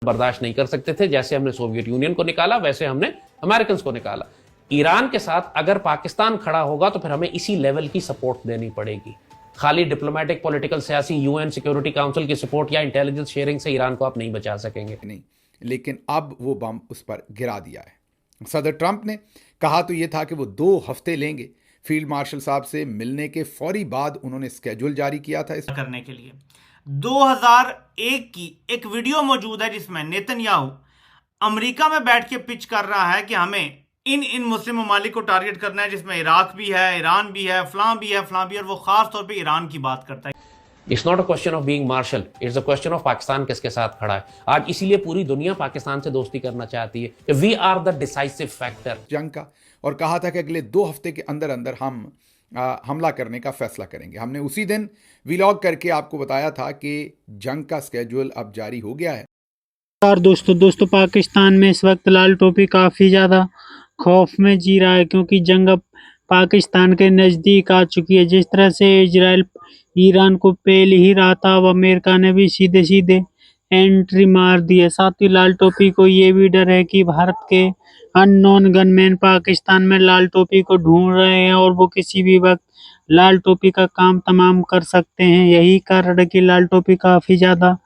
बर्दाश्त नहीं कर सकते थे। जैसे हमने सोवियत यूनियन को निकाला वैसे हमने अमेरिकन को निकाला। ईरान के साथ अगर पाकिस्तान खड़ा होगा तो फिर हमें इसी लेवल की सपोर्ट देनी पड़ेगी। खाली डिप्लोमेटिक, पॉलिटिकल, सियासी, यूएन सिक्योरिटी काउंसिल की सपोर्ट या इंटेलिजेंस शेयरिंग से ईरान को आप नहीं बचा सकेंगे। नहीं, लेकिन अब वो बम उस पर गिरा दिया है। सदर ट्रंप ने कहा तो ये था कि वो 2 हफ्ते लेंगे। फील्ड मार्शल साहब से मिलने के फौरी बाद उन्होंने स्केड्यूल जारी किया था इस करने के लिए। 2001 की एक वीडियो मौजूद है जिसमें नेतन्याहू अमेरिका में बैठ के पिच कर रहा है कि हमें इन मुस्लिम ममालिक को टारगेट करना है, जिसमें इराक भी है, ईरान भी है, फलां भी है, और वो खास तौर पे ईरान की बात करता है। It's not a question of being marshal, it's a question of Pakistan किसके साथ खड़ा है। आज इसीलिए पूरी दुनिया पाकिस्तान से दोस्ती करना चाहती है। We are the decisive factor जंग का, और कहा था कि अगले 2 हफ्ते के अंदर अंदर हम हमला करने का फैसला करेंगे। हमने उसी दिन व्लॉग करके आपको बताया था कि जंग का स्केड्यूल अब जारी हो गया है। और दोस्तों पाकिस्तान में इस वक्त लाल टोपी काफ़ी ज़्यादा खौफ में जी रहा है, क्योंकि जंग अब पाकिस्तान के नज़दीक आ चुकी है। जिस तरह से इजराइल ईरान को पेल ही रहा था, अब अमेरिका ने भी सीधे सीधे एंट्री मार दी है। साथ ही लाल टोपी को ये भी डर है कि भारत के अननोन गनमैन पाकिस्तान में लाल टोपी को ढूंढ रहे हैं और वो किसी भी वक्त लाल टोपी का काम तमाम कर सकते हैं। यही कारण है कि लाल टोपी काफ़ी ज़्यादा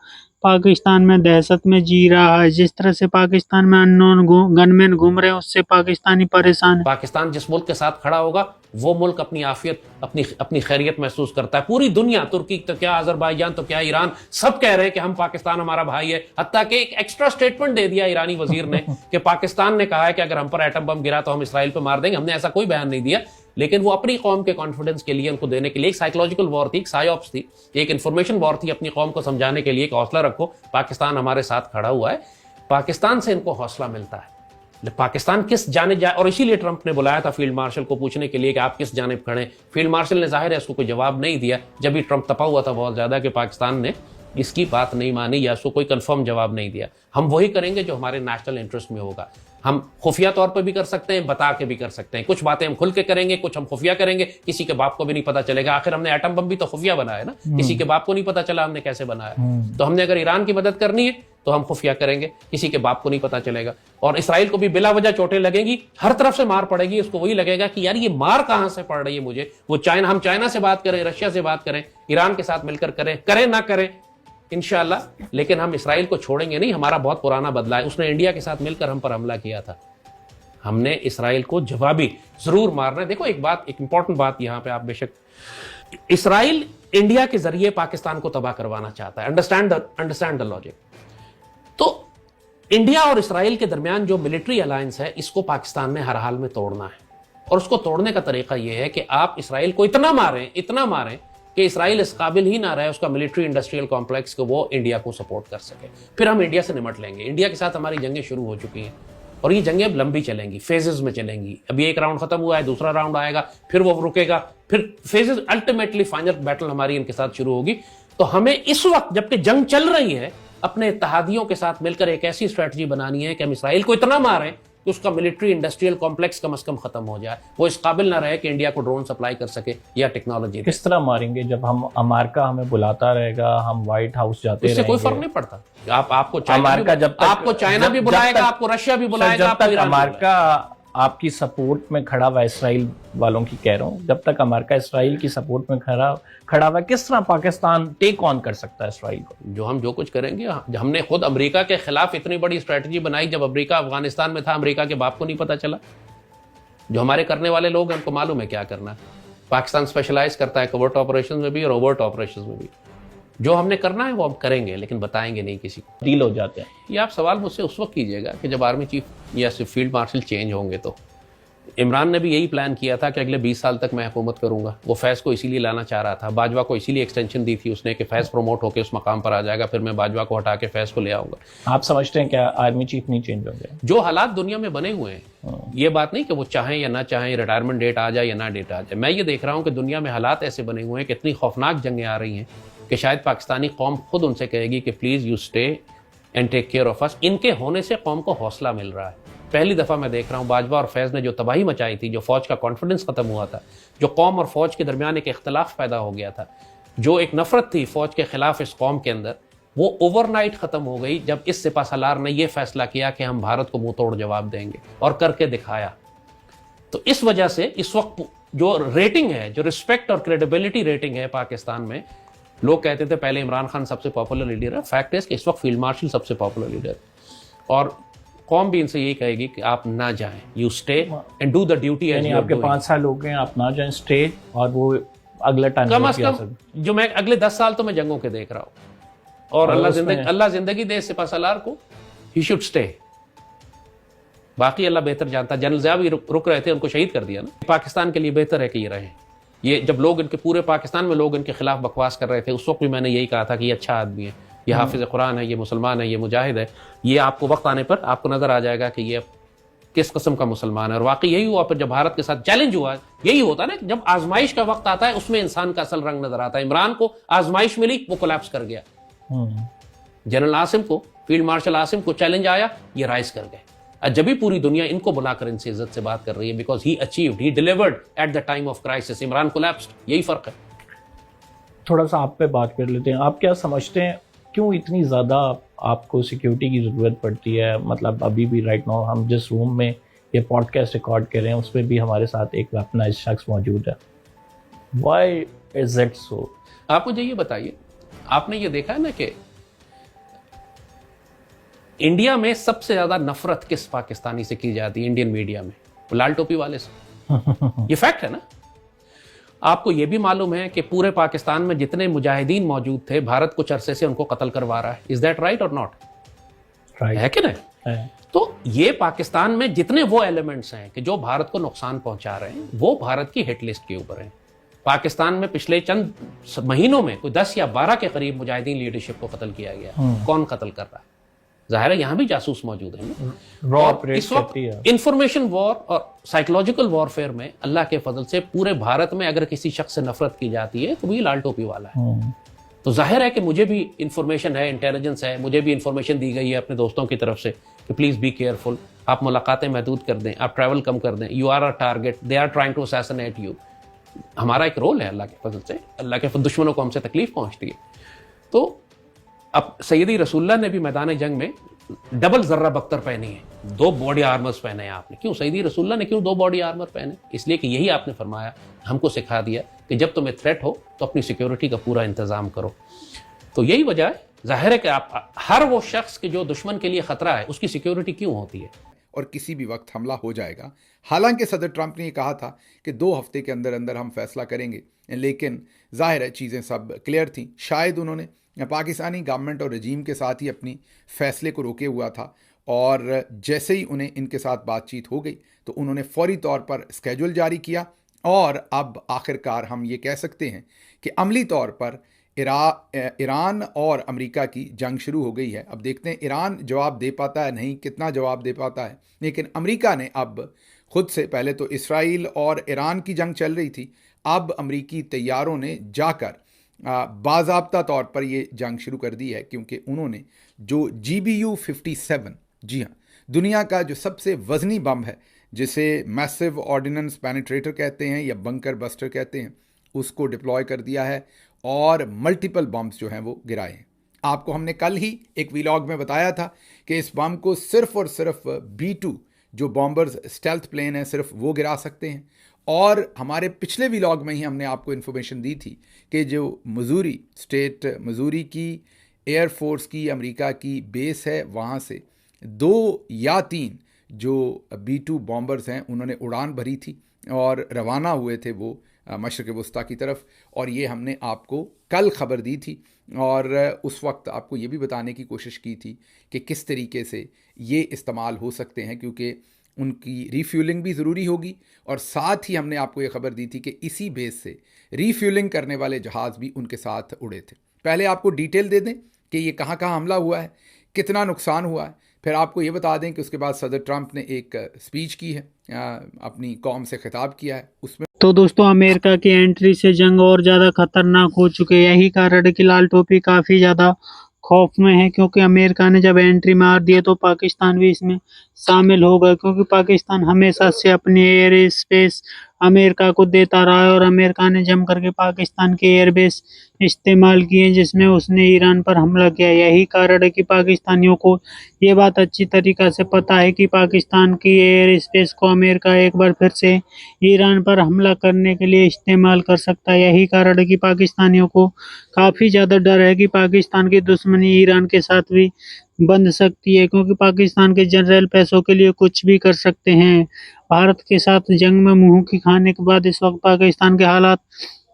पाकिस्तान में दहशत में जी रहा है। जिस तरह से पाकिस्तान में अननोन गनमैन घूम रहे हैं, उससे पाकिस्तानी परेशान है। पाकिस्तान जिस मुल्क के साथ खड़ा होगा वो मुल्क अपनी आफियत, अपनी खैरियत महसूस करता है। पूरी दुनिया, तुर्की तो क्या, अजरबैजान तो क्या, ईरान, सब कह रहे हैं कि हम पाकिस्तान हमारा भाई है। हत्ता कि एक एक्स्ट्रा स्टेटमेंट दे दिया ईरानी वजीर ने कि पाकिस्तान ने कहा है कि अगर हम पर एटम बम गिरा तो हम इसराइल पर मार देंगे। हमने ऐसा कोई बयान नहीं दिया, लेकिन वो अपनी कौम के कॉन्फिडेंस के लिए, उनको देने के लिए एक साइकोलॉजिकल वॉर थी, एक साइऑप्स थी, एक इन्फॉर्मेशन वॉर थी अपनी कौम को समझाने के लिए कि हौसला रखो, पाकिस्तान हमारे साथ खड़ा हुआ है। पाकिस्तान से इनको हौसला मिलता है। पाकिस्तान किस जानिब जाए, और इसीलिए ट्रंप ने बुलाया था फील्ड मार्शल को पूछने के लिए कि आप किस जानिब खड़े। फील्ड मार्शल ने जाहिर है उसको कोई जवाब नहीं दिया, जब भी ट्रंप तपा हुआ था बहुत ज्यादा कि पाकिस्तान ने इसकी बात नहीं मानी या उसको कोई कंफर्म जवाब नहीं दिया। हम वही करेंगे जो हमारे नेशनल इंटरेस्ट में होगा। हम खुफिया तौर पर भी कर सकते हैं, बता के भी कर सकते हैं। कुछ बातें हम खुल के करेंगे, कुछ हम खुफिया करेंगे, किसी के बाप को भी नहीं पता चलेगा। आखिर हमने एटम बम भी तो खुफिया बनाया ना, किसी के बाप को नहीं पता चला हमने कैसे बनाया। तो हमने अगर ईरान की मदद करनी है तो हम खुफिया करेंगे, किसी के बाप को नहीं पता चलेगा। और इसराइल को भी बिला वजह चोटें लगेंगी, हर तरफ से मार पड़ेगी। उसको वही लगेगा कि यार ये मार कहां से पड़ रही है मुझे। वो हम चाइना से बात करें, रशिया से बात करें, ईरान के साथ मिलकर करें ना करें इंशाल्लाह, लेकिन हम इसराइल को छोड़ेंगे नहीं। हमारा बहुत पुराना बदला है, उसने इंडिया के साथ मिलकर हम पर हमला किया था। हमने इसराइल को जवाबी जरूर मारना है। देखो एक इंपॉर्टेंट बात यहां पे, आप बेशक, इसराइल इंडिया के जरिए पाकिस्तान को तबाह करवाना चाहता है। Understand the logic. तो इंडिया और इसराइल के दरमियान जो मिलिट्री अलायंस है, इसको पाकिस्तान ने हर हाल में तोड़ना है। और उसको तोड़ने का तरीका यह है कि आप इसराइल को इतना मारें कि इसराइल इस काबिल ही ना रहे उसका मिलिट्री इंडस्ट्रियल कॉम्प्लेक्स को वो इंडिया को सपोर्ट कर सके। फिर हम इंडिया से निमट लेंगे। इंडिया के साथ हमारी जंगें शुरू हो चुकी हैं और ये जंगें अब लंबी चलेंगी, फेजेस में चलेंगी। अभी एक राउंड खत्म हुआ है, दूसरा राउंड आएगा, फिर वो रुकेगा, फिर फेजेस, अल्टीमेटली फाइनल बैटल हमारी इनके साथ शुरू होगी। तो हमें इस वक्त जबकि जंग चल रही है, अपने इत्तेहादियों के साथ मिलकर एक ऐसी स्ट्रेटजी बनानी है कि हम इसराइल को इतना मारें कि उसका मिलिट्री इंडस्ट्रियल कॉम्प्लेक्स कम से कम खत्म हो जाए, वो इस काबिल ना रहे कि इंडिया को ड्रोन सप्लाई कर सके या टेक्नोलॉजी। किस तरह मारेंगे जब हम अमेरिका हमें बुलाता रहेगा, हम व्हाइट हाउस जाते रहेंगे? इससे कोई फर्क नहीं पड़ता। आपको चाइना भी जब बुलाएगा, आपको रशिया भी बुलाएगा, जब तक अमेरिका आपकी सपोर्ट में खड़ा हुआ, इसराइल वालों की कह रहा हूँ, जब तक अमेरिका इसराइल की सपोर्ट में खड़ा हुआ, किस तरह पाकिस्तान टेक ऑन कर सकता है इसराइल को? हम जो कुछ करेंगे, हमने खुद अमेरिका के खिलाफ इतनी बड़ी स्ट्रेटजी बनाई। जब अमेरिका अफगानिस्तान में था, अमेरिका के बाप को नहीं पता चला। जो हमारे करने वाले लोग हैं उनको मालूम है क्या करना है। पाकिस्तान स्पेशलाइज करता है कवर्ट ऑपरेशन में भी और ओवर्ट ऑपरेशन में भी। जो हमने करना है वो हम करेंगे, लेकिन बताएंगे नहीं किसी को। डील हो जाते हैं। ये आप सवाल मुझसे उस वक्त कीजिएगा कि जब आर्मी चीफ या फील्ड मार्शल चेंज होंगे। तो इमरान ने भी यही प्लान किया था कि अगले 20 साल तक मैं हुकूमत करूंगा। वो फैज़ को इसीलिए लाना चाह रहा था। बाजवा को इसीलिए एक्सटेंशन दी थी उसने कि फैज़ प्रमोट होकर उस मकाम पर आ जाएगा, फिर मैं बाजवा को हटा के फैज़ को ले आऊंगा। आप समझते हैं क्या आर्मी चीफ नहीं चेंज होंगे? जो हालात दुनिया में बने हुए हैं, ये बात नहीं कि वो चाहें या ना चाहें, रिटायरमेंट डेट आ जाए या ना डेट आ जाए। मैं ये देख रहा हूँ कि दुनिया में हालात ऐसे बने हुए हैं कि इतनी खौफनाक जंगें आ रही हैं कि शायद पाकिस्तानी कौम खुद उनसे कहेगी कि please you stay and take care of us. इनके होने से कौम को हौसला मिल रहा है। पहली दफ़ा मैं देख रहा हूँ बाजवा और फैज़ ने जो तबाही मचाई थी, जो फ़ौज का कॉन्फिडेंस ख़त्म हुआ था, जो कौम और फ़ौज के दरमियान एक इख्तलाफ पैदा हो गया था, जो एक नफ़रत थी फ़ौज के ख़िलाफ़ इस कौम के अंदर, वो ओवरनाइट खत्म हो गई जब इस सिपहसालार ने यह फैसला किया कि हम भारत को मुंह तोड़ जवाब देंगे, और करके दिखाया। तो इस वजह से इस वक्त जो रेटिंग है, जो रिस्पेक्ट और क्रेडिबिलिटी रेटिंग है पाकिस्तान में, लोग कहते थे पहले इमरान खान सबसे पॉपुलर लीडर है, फैक्ट है कि इस वक्त फील्ड मार्शल सबसे पॉपुलर लीडर है। और कौम भी इनसे यही कहेगी कि आप ना जाएं, you stay and do the duty as यानी यू आर आपके डूइंग। 5 साल हो गए, आप ना जाएं, स्टे, और वो अगला टाइम कम अज कम जो मैं अगले 10 साल तो मैं जंगों के देख रहा हूं, और अल्लाह जिंदगी दे सिपहसालार को, ही शुड स्टे। बाकी अल्लाह बेहतर जानता। जनरल ज़िया भी रुक रहे थे, उनको शहीद कर दिया ना। पाकिस्तान के लिए बेहतर है कि ये रहें। ये जब लोग इनके पूरे पाकिस्तान में लोग इनके खिलाफ बकवास कर रहे थे, उस वक्त भी मैंने यही कहा था कि ये अच्छा आदमी है, ये हाफिज कुरान है, ये मुसलमान है, ये मुजाहिद है। ये आपको वक्त आने पर आपको नजर आ जाएगा कि ये किस किस्म का मुसलमान है। और वाकई यही हुआ फिर जब भारत के साथ चैलेंज हुआ। यही होता है ना, जब आजमाइश का वक्त आता है उसमें इंसान का असल रंग नजर आता है। इमरान को आजमाइश मिली, वो कोलैप्स कर गया। जनरल आसिम को, फील्ड मार्शल आसिम को चैलेंज आया, ये राइज कर गए। जब भी पूरी दुनिया इनको बुलाकर इनसे इज्जत से बात कर रही है, because he achieved, he delivered at the time of crisis. Imran collapsed, यही फर्क है। थोड़ा सा आप पे बात कर लेते हैं। आप क्या समझते हैं, क्यों इतनी ज़्यादा आपको सिक्योरिटी की ज़रूरत पड़ती है? मतलब अभी भी राइट नाउ हम जिस रूम में ये पॉडकास्ट रिकॉर्ड कर रहे हैं, उसमें भी हमारे साथ एक वेपनाइज्ड शख्स मौजूद है। Why is it so? आप मुझे ये बताइए, आपने ये देखा है ना कि इंडिया में सबसे ज्यादा नफरत किस पाकिस्तानी से की जाती है इंडियन मीडिया में? लाल टोपी वाले से। ये फैक्ट है ना। आपको यह भी मालूम है कि पूरे पाकिस्तान में जितने मुजाहिदीन मौजूद थे, भारत कुछ अरसे से उनको कत्ल करवा रहा है। इज दैट राइट और नॉट? है कि नहीं? तो ये पाकिस्तान में जितने वो एलिमेंट्स हैं कि जो भारत को नुकसान पहुंचा रहे हैं, वो भारत की हिट लिस्ट के ऊपर हैं। पाकिस्तान में पिछले चंद महीनों में कोई 10 या 12 के करीब मुजाहिदीन लीडरशिप को कत्ल किया गया। कौन कत्ल कर रहा है? जाहिर है यहां भी जासूस मौजूद है। और इस वक्त इंफॉर्मेशन वॉर और साइकोलॉजिकल वॉरफेयर में अल्लाह के फजल से पूरे भारत में अगर किसी शख्स से नफरत की जाती है तो भी लाल टोपी वाला है। तो जाहिर है कि मुझे भी इंफॉर्मेशन है, इंटेलिजेंस है, मुझे भी इंफॉर्मेशन दी गई है अपने दोस्तों की तरफ से कि प्लीज बी केयरफुल, आप मुलाकातें महदूद कर दें, आप ट्रैवल कम कर दें, you are a target, they are trying to assassinate you. हमारा एक रोल है अल्लाह के फजल से, अल्लाह के दुश्मनों को हमसे तकलीफ पहुंचती है। तो अब सैयदी रसूलुल्लाह ने भी मैदान जंग में डबल जर्रा बख्तर पहनी है, 2 बॉडी आर्मर्स पहने हैं आपने। क्यों सैयदी रसूलुल्लाह ने क्यों 2 बॉडी आर्मर पहने? इसलिए कि यही आपने फरमाया, हमको सिखा दिया कि जब तुम्हें थ्रेट हो तो अपनी सिक्योरिटी का पूरा इंतजाम करो। तो यही वजह है। जाहिर है कि आप हर वो शख्स के जो दुश्मन के लिए खतरा है, उसकी सिक्योरिटी क्यों होती है? और किसी भी वक्त हमला हो जाएगा। हालांकि सदर ट्रंप ने कहा था कि 2 हफ्ते के अंदर अंदर हम फैसला करेंगे, लेकिन जाहिर है चीज़ें सब क्लियर थी। शायद उन्होंने पाकिस्तानी गवर्नमेंट और रजीम के साथ ही अपनी फैसले को रोके हुआ था, और जैसे ही उन्हें इनके साथ बातचीत हो गई तो उन्होंने फौरी तौर पर स्केड्यूल जारी किया। और अब आखिरकार हम ये कह सकते हैं कि अमली तौर पर ईरान और अमेरिका की जंग शुरू हो गई है। अब देखते हैं ईरान जवाब दे पाता है, नहीं कितना जवाब दे पाता है। लेकिन अमेरिका ने अब खुद से, पहले तो इसराइल और ईरान की जंग चल रही थी, अब अमेरिकी तैयारों ने जाकर बाज़ाब्ता तौर पर ये जंग शुरू कर दी है, क्योंकि उन्होंने जो GBU-57, जी हाँ, दुनिया का जो सबसे वजनी बम है, जिसे मैसिव ऑर्डिनेंस पेनिट्रेटर कहते हैं या बंकर बस्टर कहते हैं, उसको डिप्लॉय कर दिया है और मल्टीपल बम्स जो हैं वो गिराए हैं। आपको हमने कल ही एक व्लॉग में बताया था कि इस बम को सिर्फ और सिर्फ B-2 जो बॉम्बर्स स्टेल्थ प्लेन है, सिर्फ वो गिरा सकते हैं। और हमारे पिछले व्लॉग में ही हमने आपको इन्फॉर्मेशन दी थी कि जो मसूरी स्टेट, मसूरी की एयरफोर्स की अमेरिका की बेस है, वहाँ से 2 या 3 जो B-2 बॉम्बर्स हैं उन्होंने उड़ान भरी थी और रवाना हुए थे वो मशरक़ वस्ता की तरफ। और ये हमने आपको कल ख़बर दी थी, और उस वक्त आपको ये भी बताने की कोशिश की थी कि किस तरीके से ये इस्तेमाल हो सकते हैं, क्योंकि उनकी रीफ्यूलिंग भी ज़रूरी होगी। और साथ ही हमने आपको ये खबर दी थी कि इसी बेस से रीफ्यूलिंग करने वाले जहाज़ भी उनके साथ उड़े थे। पहले आपको डिटेल दे दें कि ये कहाँ कहाँ हमला हुआ है, कितना नुकसान हुआ है, फिर आपको ये बता दें कि उसके बाद सदर ट्रंप ने एक स्पीच की है, अपनी कौम से खिताब किया है। उसमें तो दोस्तों, अमेरिका की एंट्री से जंग और ज़्यादा खतरनाक हो चुके। यही कारण है कि लाल टोपी काफ़ी ज़्यादा खौफ में है, क्योंकि अमेरिका ने जब एंट्री मार दिया तो पाकिस्तान भी इसमें शामिल हो गया, क्योंकि पाकिस्तान हमेशा से अपने एयर स्पेस अमेरिका को देता रहा है और अमेरिका ने जम करके पाकिस्तान के एयरबेस इस्तेमाल किए जिसमें उसने ईरान पर हमला किया। यही कारण है कि पाकिस्तानियों को ये बात अच्छी तरीक़ा से पता है कि पाकिस्तान की एयर स्पेस को अमेरिका एक बार फिर से ईरान पर हमला करने के लिए इस्तेमाल कर सकता है। यही कारण है कि पाकिस्तानियों को काफ़ी ज़्यादा डर है कि पाकिस्तान की दुश्मनी ईरान के साथ भी बन सकती है, क्योंकि पाकिस्तान के जनरल पैसों के लिए कुछ भी कर सकते हैं। भारत के साथ जंग में मुँह की खाने के बाद इस वक्त पाकिस्तान के हालात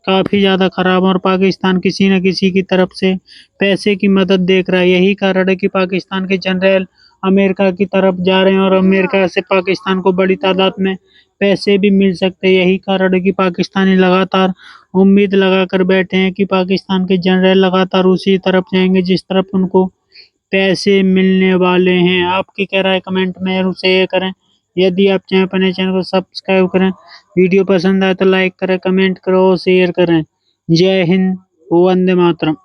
काफ़ी ज़्यादा ख़राब और पाकिस्तान किसी न किसी की तरफ से पैसे की मदद देख रहा है। यही कारण है कि पाकिस्तान के जनरल अमेरिका की तरफ जा रहे हैं और अमेरिका से पाकिस्तान को बड़ी तादाद में पैसे भी मिल सकते हैं। यही कारण है कि पाकिस्तानी लगातार उम्मीद लगा कर बैठे हैं कि पाकिस्तान के जनरल लगातार उसी तरफ जाएंगे जिस तरफ उनको पैसे मिलने वाले हैं। आपकी क्या राय कमेंट में ज़रूर शेयर करें। यदि आप चाहें अपने चैनल को सब्सक्राइब करें। वीडियो पसंद आए तो लाइक करें, कमेंट करें और शेयर करें। जय हिंद, वंदे मातरम।